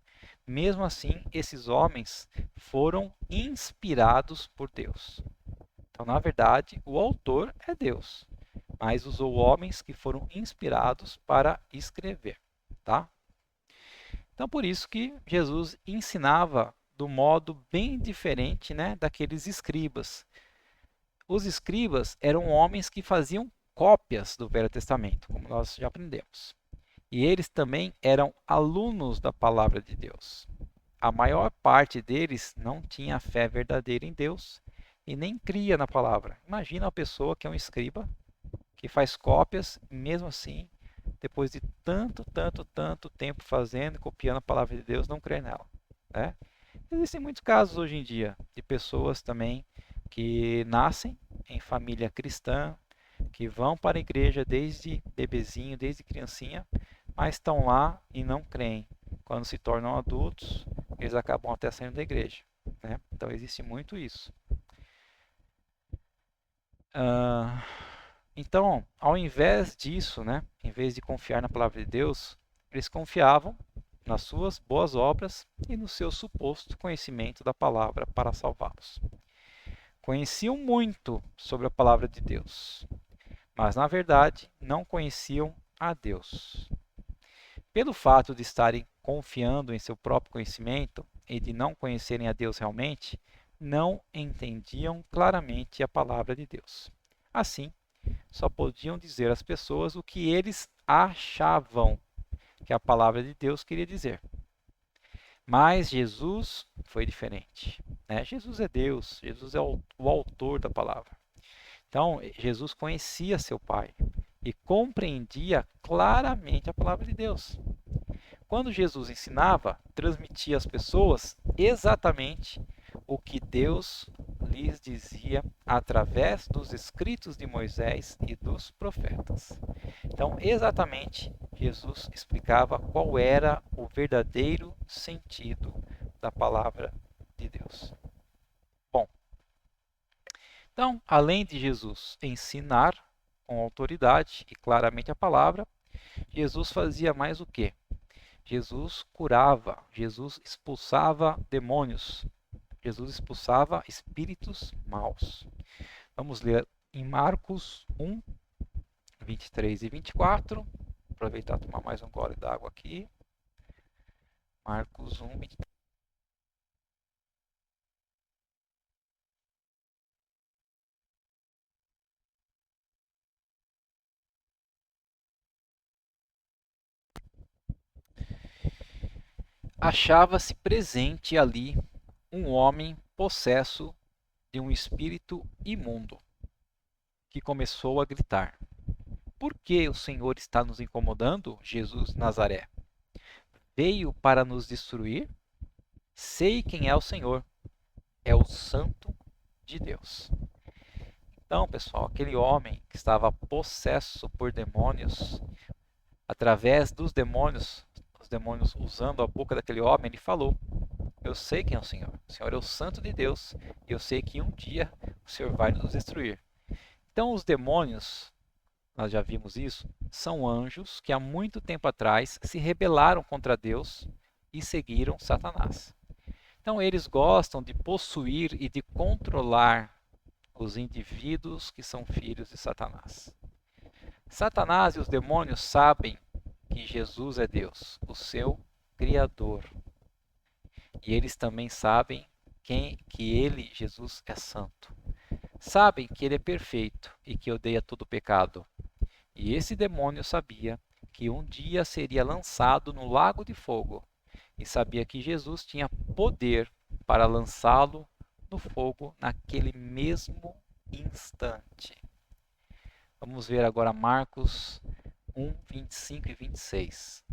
mesmo assim esses homens foram inspirados por Deus. Então, na verdade, o autor é Deus, mas usou homens que foram inspirados para escrever, tá? Então, por isso que Jesus ensinava do modo bem diferente, né, daqueles escribas. Os escribas eram homens que faziam cópias do Velho Testamento, como nós já aprendemos. E eles também eram alunos da palavra de Deus. A maior parte deles não tinha fé verdadeira em Deus e nem cria na palavra. Imagina uma pessoa que é um escriba, que faz cópias, e mesmo assim, depois de tanto tempo fazendo, copiando a palavra de Deus, não crê nela. Né? Existem muitos casos hoje em dia de pessoas também que nascem em família cristã, que vão para a igreja desde bebezinho, desde criancinha, mas estão lá e não creem. Quando se tornam adultos, eles acabam até saindo da igreja, né? Então existe muito isso. Então, ao invés disso, né, em vez de confiar na palavra de Deus, eles confiavam nas suas boas obras e no seu suposto conhecimento da palavra para salvá-los. Conheciam muito sobre a palavra de Deus, mas na verdade não conheciam a Deus. Pelo fato de estarem confiando em seu próprio conhecimento e de não conhecerem a Deus realmente, não entendiam claramente a palavra de Deus. Assim, só podiam dizer às pessoas o que eles achavam que a palavra de Deus queria dizer. Mas Jesus foi diferente, né? Jesus é Deus, Jesus é o autor da palavra. Então, Jesus conhecia seu Pai e compreendia claramente a palavra de Deus. Quando Jesus ensinava, transmitia às pessoas exatamente o que Deus lhes dizia através dos escritos de Moisés e dos profetas. Então, exatamente, Jesus explicava qual era o verdadeiro sentido da palavra de Deus. Bom, então, além de Jesus ensinar com autoridade e claramente a palavra, Jesus fazia mais o quê? Jesus curava, Jesus expulsava demônios, Jesus expulsava espíritos maus. Vamos ler em Marcos 1, 23 e 24. Aproveitar e tomar mais um gole d'água aqui. Marcos 1, 23. Achava-se presente ali um homem possesso de um espírito imundo, que começou a gritar: Por que o Senhor está nos incomodando, Jesus de Nazaré? Veio para nos destruir? Sei quem é o Senhor, é o Santo de Deus. Então, pessoal, aquele homem que estava possesso por demônios, através dos demônios, os demônios usando a boca daquele homem, ele falou: Eu sei quem é o Senhor é o Santo de Deus, e eu sei que um dia o Senhor vai nos destruir. Então, os demônios, nós já vimos isso, são anjos que há muito tempo atrás se rebelaram contra Deus e seguiram Satanás. Então, eles gostam de possuir e de controlar os indivíduos que são filhos de Satanás. Satanás e os demônios sabem que Jesus é Deus, o seu Criador. E eles também sabem que ele, Jesus, é santo. Sabem que ele é perfeito e que odeia todo pecado. E esse demônio sabia que um dia seria lançado no lago de fogo e sabia que Jesus tinha poder para lançá-lo no fogo naquele mesmo instante. Vamos ver agora Marcos 1, 25 e 26.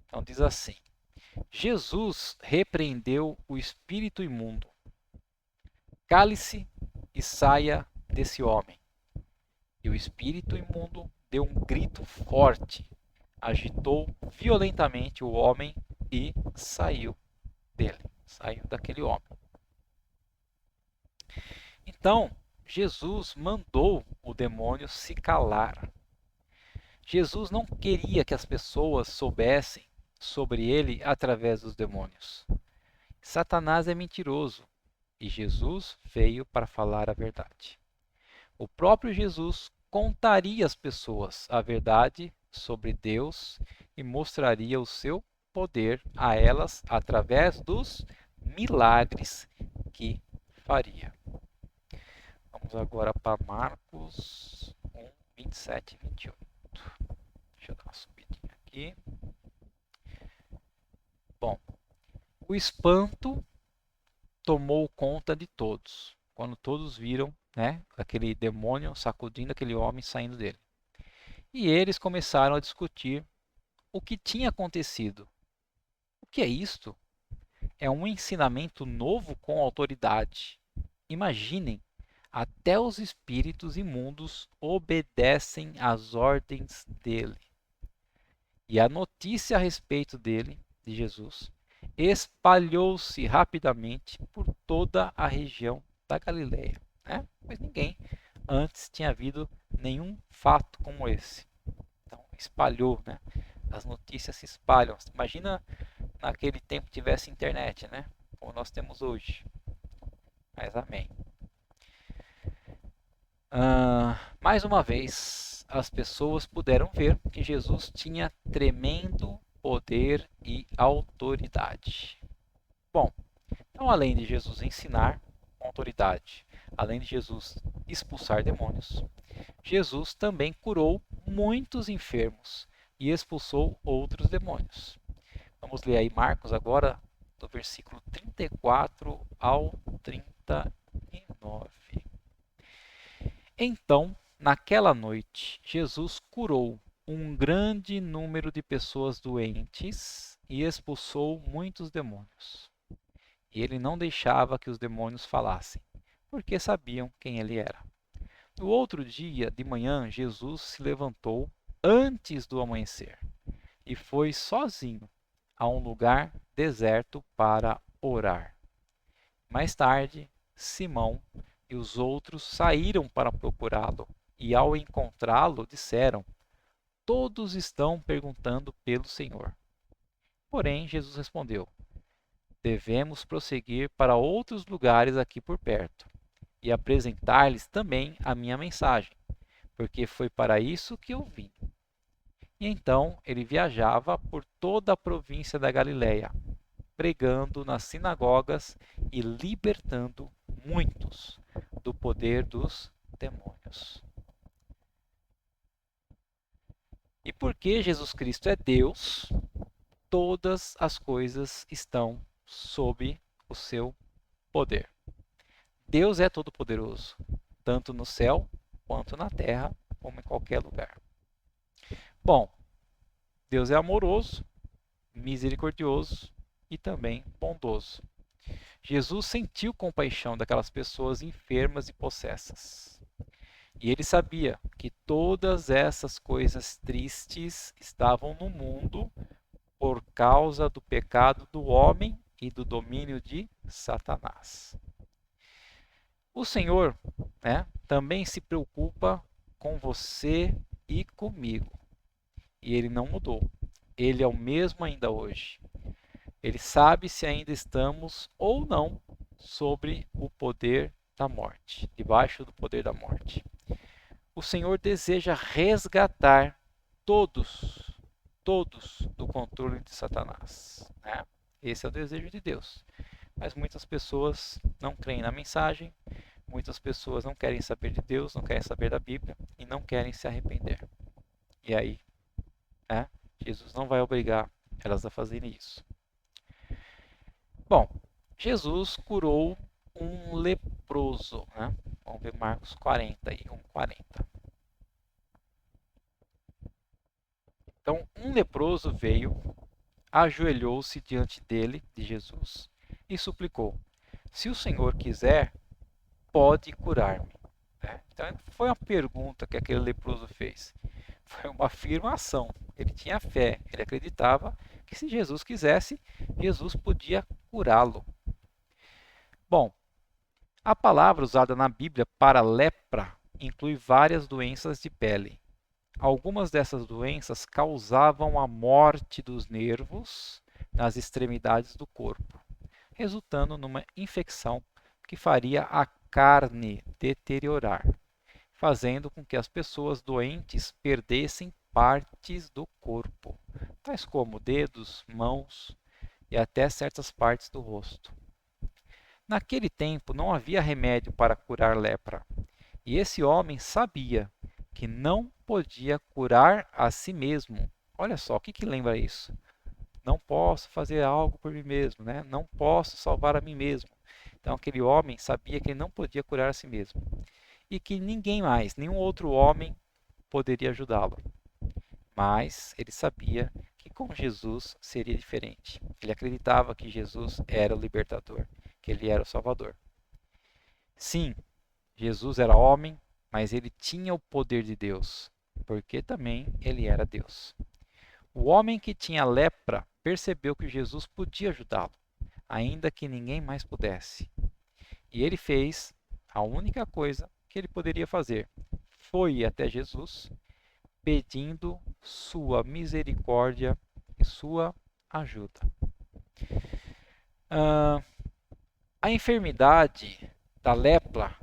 Então diz assim: Jesus repreendeu o espírito imundo. Cale-se e saia desse homem. E o espírito imundo deu um grito forte, agitou violentamente o homem e saiu dele, saiu daquele homem. Então, Jesus mandou o demônio se calar. Jesus não queria que as pessoas soubessem sobre ele através dos demônios. Satanás é mentiroso e Jesus veio para falar a verdade. O próprio Jesus contaria às pessoas a verdade sobre Deus e mostraria o seu poder a elas através dos milagres que faria. Vamos agora para Marcos 1, 27 e 28. Deixa eu dar uma subidinha aqui. Bom, o espanto tomou conta de todos, quando todos viram, né, aquele demônio sacudindo aquele homem saindo dele. E eles começaram a discutir o que tinha acontecido. O que é isto? É um ensinamento novo com autoridade. Imaginem, Até os espíritos imundos obedecem às ordens dele. E a notícia a respeito dele, de Jesus, espalhou-se rapidamente por toda a região da Galileia, né? Pois ninguém antes tinha havido nenhum fato como esse. Então, espalhou, né? As notícias se espalham. Imagina naquele tempo tivesse internet, né? Como nós temos hoje. Mas amém. Mais uma vez, as pessoas puderam ver que Jesus tinha tremendo poder e autoridade. Bom, então além de Jesus ensinar com autoridade, além de Jesus expulsar demônios, Jesus também curou muitos enfermos e expulsou outros demônios. Vamos ler aí Marcos agora, do versículo 34 ao 39. Então, naquela noite, Jesus curou um grande número de pessoas doentes e expulsou muitos demônios. E ele não deixava que os demônios falassem, porque sabiam quem ele era. No outro dia de manhã, Jesus se levantou antes do amanhecer e foi sozinho a um lugar deserto para orar. Mais tarde, Simão e os outros saíram para procurá-lo e, ao encontrá-lo, disseram: Todos estão perguntando pelo Senhor. Porém, Jesus respondeu: Devemos prosseguir para outros lugares aqui por perto e apresentar-lhes também a minha mensagem, porque foi para isso que eu vim. E então ele viajava por toda a província da Galiléia, pregando nas sinagogas e libertando muitos do poder dos demônios. E porque Jesus Cristo é Deus, todas as coisas estão sob o seu poder. Deus é todo-poderoso, tanto no céu quanto na terra, como em qualquer lugar. Bom, Deus é amoroso, misericordioso e também bondoso. Jesus sentiu compaixão daquelas pessoas enfermas e possessas. E ele sabia que todas essas coisas tristes estavam no mundo por causa do pecado do homem e do domínio de Satanás. O Senhor, né, também se preocupa com você e comigo. E ele não mudou. Ele é o mesmo ainda hoje. Ele sabe se ainda estamos ou não sobre o poder da morte, debaixo do poder da morte. O Senhor deseja resgatar todos do controle de Satanás, né? Esse é o desejo de Deus. Mas muitas pessoas não creem na mensagem, muitas pessoas não querem saber de Deus, não querem saber da Bíblia e não querem se arrepender. E aí, né, Jesus não vai obrigar elas a fazerem isso. Bom, Jesus curou um leproso, né? Vamos ver Marcos 40 aí, 1:40. Então, um leproso veio, ajoelhou-se diante dele, de Jesus, e suplicou: Se o Senhor quiser, pode curar-me. Né? Então, foi uma pergunta que aquele leproso fez. Foi uma afirmação. Ele tinha fé, ele acreditava que se Jesus quisesse, Jesus podia curá-lo. Bom, a palavra usada na Bíblia para lepra inclui várias doenças de pele. Algumas dessas doenças causavam a morte dos nervos nas extremidades do corpo, resultando numa infecção que faria a carne deteriorar, fazendo com que as pessoas doentes perdessem partes do corpo, tais como dedos, mãos e até certas partes do rosto. Naquele tempo não havia remédio para curar lepra, e esse homem sabia que não podia curar a si mesmo. Olha só, o que lembra isso? Não posso fazer algo por mim mesmo, né? Não posso salvar a mim mesmo. Então aquele homem sabia que ele não podia curar a si mesmo e que ninguém mais, nenhum outro homem poderia ajudá-lo. Mas ele sabia que com Jesus seria diferente. Ele acreditava que Jesus era o libertador, que ele era o Salvador. Sim, Jesus era homem, mas ele tinha o poder de Deus, porque também ele era Deus. O homem que tinha lepra percebeu que Jesus podia ajudá-lo, ainda que ninguém mais pudesse. E ele fez a única coisa que ele poderia fazer. Foi até Jesus, pedindo sua misericórdia e sua ajuda. Ah, a enfermidade da lepra,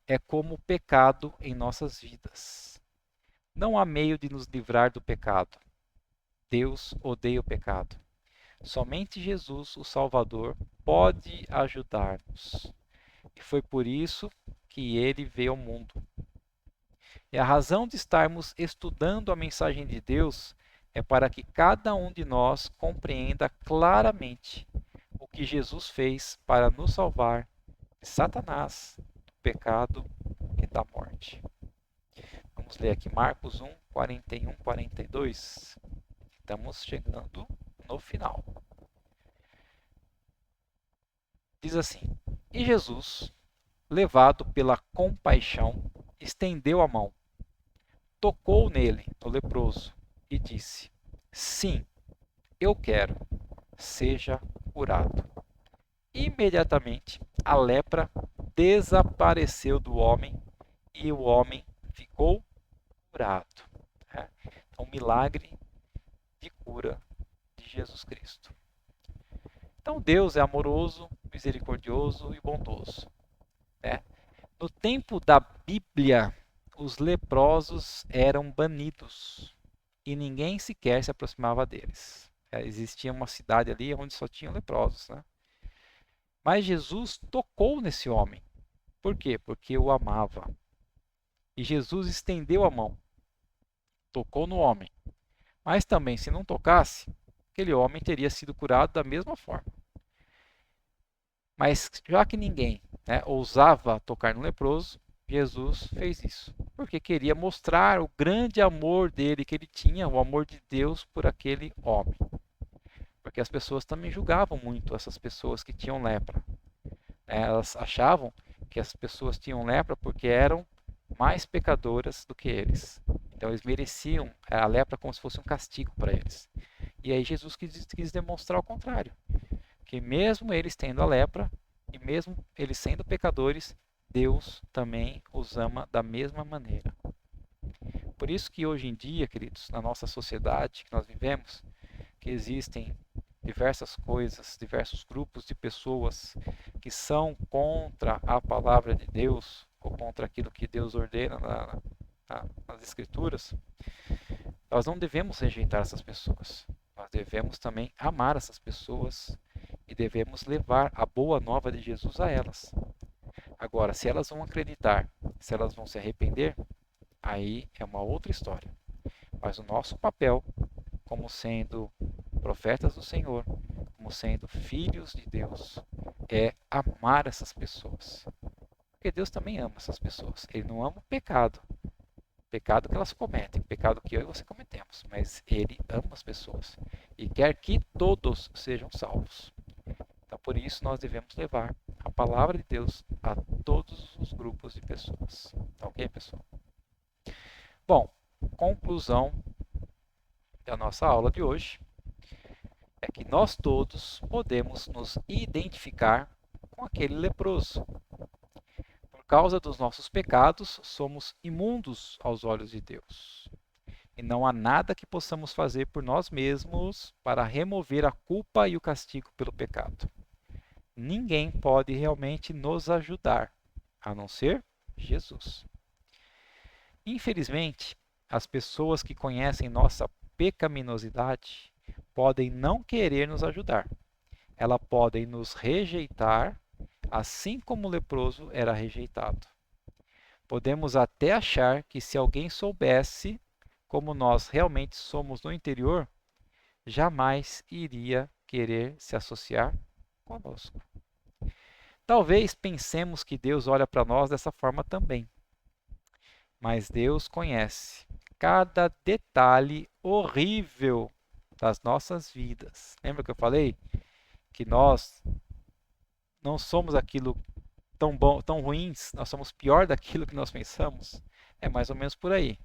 é como o pecado em nossas vidas. Não há meio de nos livrar do pecado. Deus odeia o pecado. Somente Jesus, o Salvador, pode ajudar-nos. E foi por isso que ele veio ao mundo. E a razão de estarmos estudando a mensagem de Deus é para que cada um de nós compreenda claramente o que Jesus fez para nos salvar de Satanás, do pecado e da morte. Vamos ler aqui Marcos 1, 41, 42. Estamos chegando no final. Diz assim: E Jesus, levado pela compaixão, estendeu a mão, tocou nele, no leproso, e disse: Sim, eu quero, seja curado. Imediatamente a lepra desapareceu do homem e o homem ficou curado. Então, um milagre de cura de Jesus Cristo. Então, Deus é amoroso, misericordioso e bondoso. Né? No tempo da Bíblia, os leprosos eram banidos e ninguém sequer se aproximava deles. Existia uma cidade ali onde só tinham leprosos. Né? Mas Jesus tocou nesse homem. Por quê? Porque o amava. E Jesus estendeu a mão, tocou no homem. Mas também, se não tocasse, aquele homem teria sido curado da mesma forma. Mas já que ninguém ousava tocar no leproso, Jesus fez isso. Porque queria mostrar o grande amor dele, que ele tinha, o amor de Deus por aquele homem. Porque as pessoas também julgavam muito essas pessoas que tinham lepra. Elas achavam que as pessoas tinham lepra porque eram mais pecadoras do que eles. Então eles mereciam a lepra como se fosse um castigo para eles. E aí Jesus quis demonstrar o contrário. Que mesmo eles tendo a lepra, e mesmo eles sendo pecadores, Deus também os ama da mesma maneira. Por isso que hoje em dia, queridos, na nossa sociedade que nós vivemos, que existem diversas coisas, diversos grupos de pessoas que são contra a palavra de Deus, ou contra aquilo que Deus ordena nas Escrituras, nós não devemos rejeitar essas pessoas. Nós devemos também amar essas pessoas e devemos levar a boa nova de Jesus a elas. Agora, se elas vão acreditar, se elas vão se arrepender, aí é uma outra história. Mas o nosso papel, como sendo profetas do Senhor, como sendo filhos de Deus, é amar essas pessoas. Porque Deus também ama essas pessoas. Ele não ama o pecado que elas cometem, o pecado que eu e você cometemos, mas Ele ama as pessoas e quer que todos sejam salvos. Então, por isso, nós devemos levar a palavra de Deus a todos os grupos de pessoas. Tá ok, pessoal? Bom, conclusão da nossa aula de hoje é que nós todos podemos nos identificar com aquele leproso. Por causa dos nossos pecados, somos imundos aos olhos de Deus. E não há nada que possamos fazer por nós mesmos para remover a culpa e o castigo pelo pecado. Ninguém pode realmente nos ajudar, a não ser Jesus. Infelizmente, as pessoas que conhecem nossa pecaminosidade podem não querer nos ajudar. Elas podem nos rejeitar, assim como o leproso era rejeitado. Podemos até achar que se alguém soubesse como nós realmente somos no interior, jamais iria querer se associar conosco. Talvez pensemos que Deus olha para nós dessa forma também. Mas Deus conhece cada detalhe horrível das nossas vidas. Lembra que eu falei que nós não somos aquilo tão bom, tão ruins, nós somos pior daquilo que nós pensamos. É mais ou menos por aí.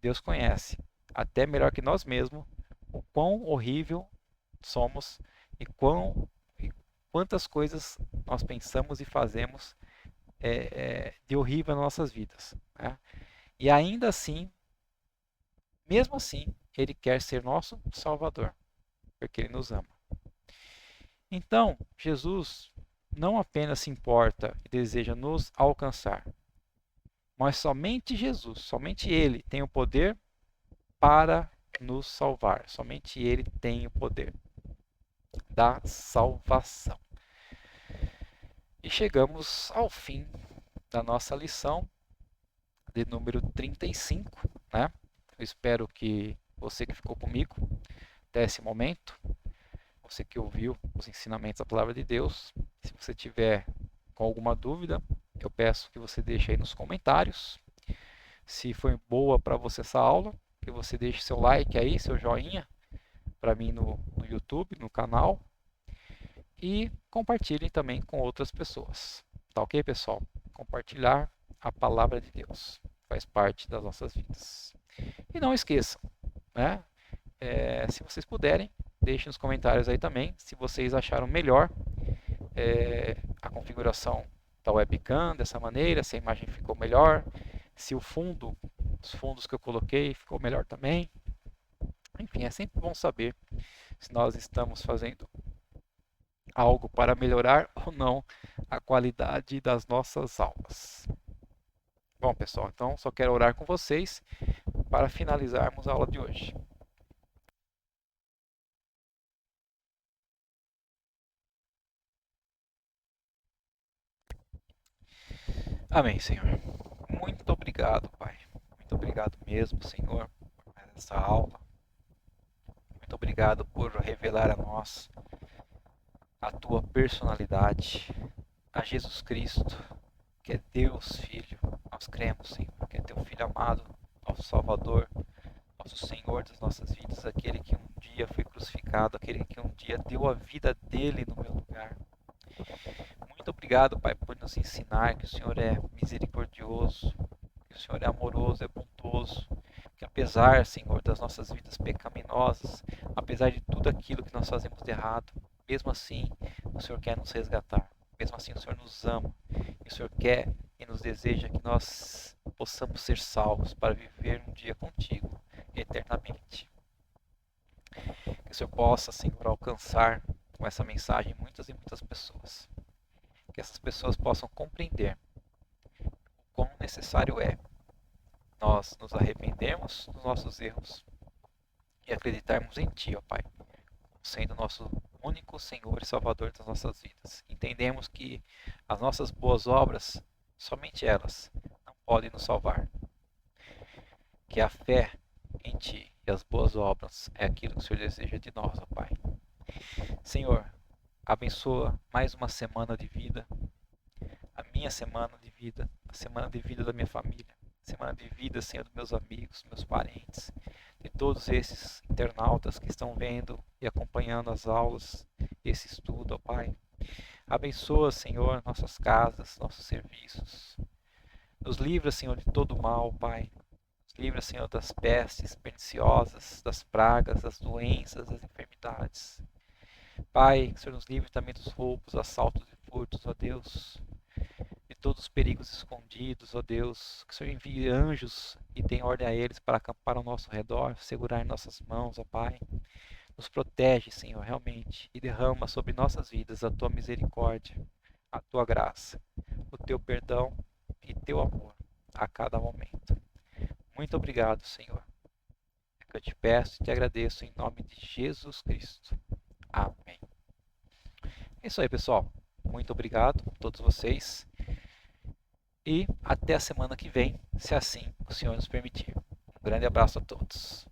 Deus conhece, até melhor que nós mesmos, o quão horrível somos e quantas coisas nós pensamos e fazemos de horrível nas nossas vidas, né? E ainda assim, mesmo assim, Ele quer ser nosso Salvador, porque Ele nos ama. Então, Jesus não apenas se importa e deseja nos alcançar, mas somente Jesus, somente Ele tem o poder para nos salvar. Somente Ele tem o poder da salvação. E chegamos ao fim da nossa lição de número 35, né? Eu espero que você que ficou comigo até esse momento, você que ouviu os ensinamentos da Palavra de Deus, se você tiver com alguma dúvida, eu peço que você deixe aí nos comentários. Se foi boa para você essa aula, que você deixe seu like aí, seu joinha, para mim no YouTube, no canal. E compartilhem também com outras pessoas. Tá ok, pessoal? Compartilhar a palavra de Deus faz parte das nossas vidas. E não esqueçam, né? Se vocês puderem, deixem nos comentários aí também se vocês acharam melhor a configuração da webcam dessa maneira, se a imagem ficou melhor, se os fundos que eu coloquei ficou melhor também. Enfim, é sempre bom saber se nós estamos fazendo algo para melhorar ou não a qualidade das nossas aulas. Bom, pessoal, então só quero orar com vocês para finalizarmos a aula de hoje. Amém, Senhor. Muito obrigado, Pai. Muito obrigado mesmo, Senhor, por essa aula. Muito obrigado por revelar a nós a tua personalidade, a Jesus Cristo, que é Deus Filho. Nós cremos, Senhor, que é teu Filho amado, nosso Salvador, nosso Senhor das nossas vidas, aquele que um dia foi crucificado, aquele que um dia deu a vida dele no meu lugar. Muito obrigado, Pai, por nos ensinar que o Senhor é misericordioso, que o Senhor é amoroso, é bondoso, que apesar, Senhor, das nossas vidas pecaminosas, apesar de tudo aquilo que nós fazemos de errado, mesmo assim, o Senhor quer nos resgatar. Mesmo assim, o Senhor nos ama. E o Senhor quer e nos deseja que nós possamos ser salvos para viver um dia contigo eternamente. Que o Senhor possa, Senhor, alcançar com essa mensagem muitas e muitas pessoas. Que essas pessoas possam compreender o quão necessário é nós nos arrependermos dos nossos erros e acreditarmos em Ti, ó Pai, sendo nosso único Senhor e Salvador das nossas vidas. Entendemos que as nossas boas obras, somente elas, não podem nos salvar. Que a fé em Ti e as boas obras é aquilo que o Senhor deseja de nós, ó Pai. Senhor, abençoa mais uma semana de vida, a minha semana de vida, a semana de vida da minha família, a semana de vida, Senhor, dos meus amigos, meus parentes, de todos esses internautas que estão vendo e acompanhando as aulas, esse estudo, ó Pai. Abençoa, Senhor, nossas casas, nossos serviços. Nos livra, Senhor, de todo mal, Pai. Nos livra, Senhor, das pestes perniciosas, das pragas, das doenças, das enfermidades. Pai, que o Senhor nos livre também dos roubos, assaltos e furtos, ó Deus. De todos os perigos escondidos, ó Deus. Que o Senhor envie anjos e dê ordem a eles para acampar ao nosso redor, segurar em nossas mãos, ó Pai. Nos protege, Senhor, realmente, e derrama sobre nossas vidas a Tua misericórdia, a Tua graça, o Teu perdão e Teu amor a cada momento. Muito obrigado, Senhor. É que eu te peço e te agradeço em nome de Jesus Cristo. Amém. É isso aí, pessoal. Muito obrigado a todos vocês. E até a semana que vem, se assim o Senhor nos permitir. Um grande abraço a todos.